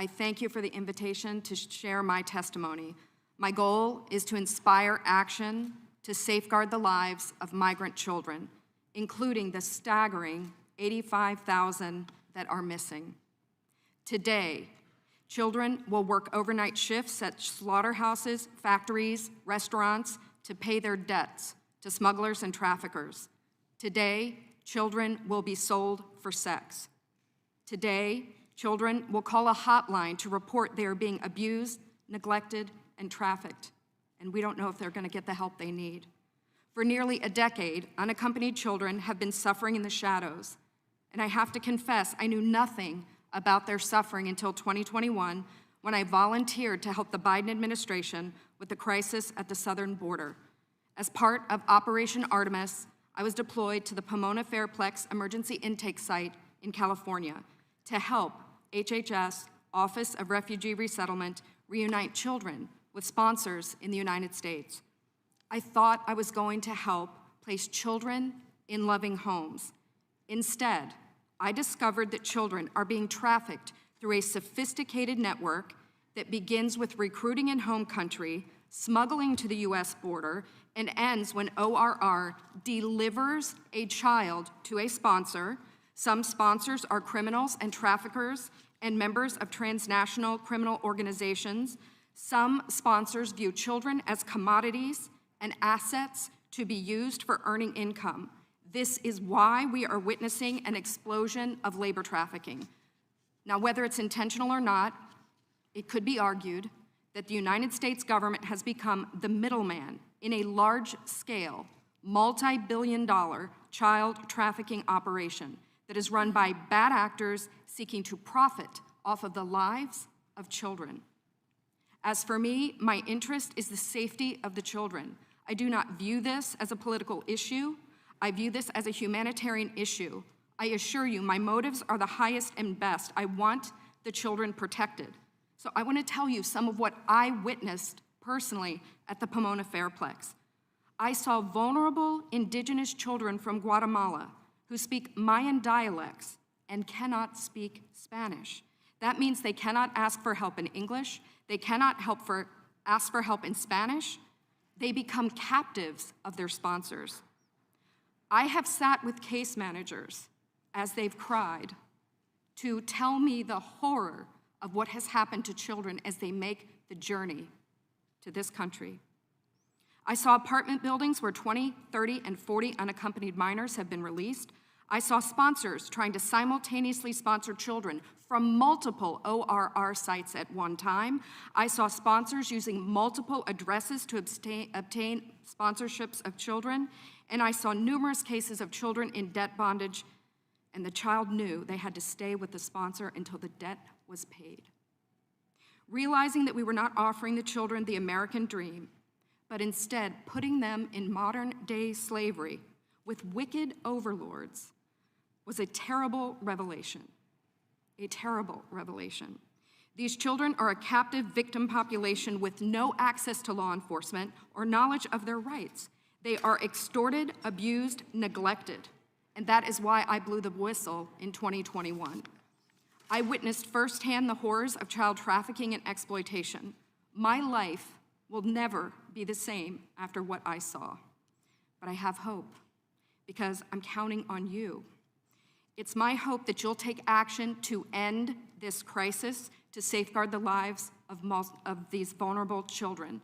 I thank you for the invitation to share my testimony. My goal is to inspire action to safeguard the lives of migrant children, including the staggering 85,000 that are missing. Today, children will work overnight shifts at slaughterhouses, factories, restaurants to pay their debts to smugglers and traffickers. Today, children will be sold for sex. Today, children will call a hotline to report they are being abused, neglected, and trafficked, and we don't know if they're going to get the help they need. For nearly a decade, unaccompanied children have been suffering in the shadows, and I have to confess, I knew nothing about their suffering until 2021, when I volunteered to help the Biden administration with the crisis at the southern border. As part of Operation Artemis, I was deployed to the Pomona Fairplex Emergency Intake Site in California to help HHS, Office of Refugee Resettlement, reunite children with sponsors in the United States. I thought I was going to help place children in loving homes. Instead, I discovered that children are being trafficked through a sophisticated network that begins with recruiting in home country, smuggling to the US border, and ends when ORR delivers a child to a sponsor. Some sponsors are criminals and traffickers and members of transnational criminal organizations. Some sponsors view children as commodities and assets to be used for earning income. This is why we are witnessing an explosion of labor trafficking. Now, whether it's intentional or not, it could be argued that the United States government has become the middleman in a large-scale, multi-billion-dollar child trafficking operation that is run by bad actors seeking to profit off of the lives of children. As for me, my interest is the safety of the children. I do not view this as a political issue. I view this as a humanitarian issue. I assure you, my motives are the highest and best. I want the children protected. So I want to tell you some of what I witnessed personally at the Pomona Fairplex. I saw vulnerable indigenous children from Guatemala who speak Mayan dialects and cannot speak Spanish. That means they cannot ask for help in English, they cannot ask for help in Spanish. They become captives of their sponsors. I have sat with case managers as they've cried to tell me the horror of what has happened to children as they make the journey to this country. I saw apartment buildings where 20, 30, and 40 unaccompanied minors have been released. I saw sponsors trying to simultaneously sponsor children from multiple ORR sites at one time. I saw sponsors using multiple addresses to obtain sponsorships of children, and I saw numerous cases of children in debt bondage, and the child knew they had to stay with the sponsor until the debt was paid. Realizing that we were not offering the children the American dream, but instead putting them in modern-day slavery with wicked overlords was a terrible revelation, a terrible revelation. These children are a captive victim population with no access to law enforcement or knowledge of their rights. They are extorted, abused, neglected, and that is why I blew the whistle in 2021. I witnessed firsthand the horrors of child trafficking and exploitation. My life will never be the same after what I saw, but I have hope because I'm counting on you. It's my hope that you'll take action to end this crisis, to safeguard the lives of these vulnerable children.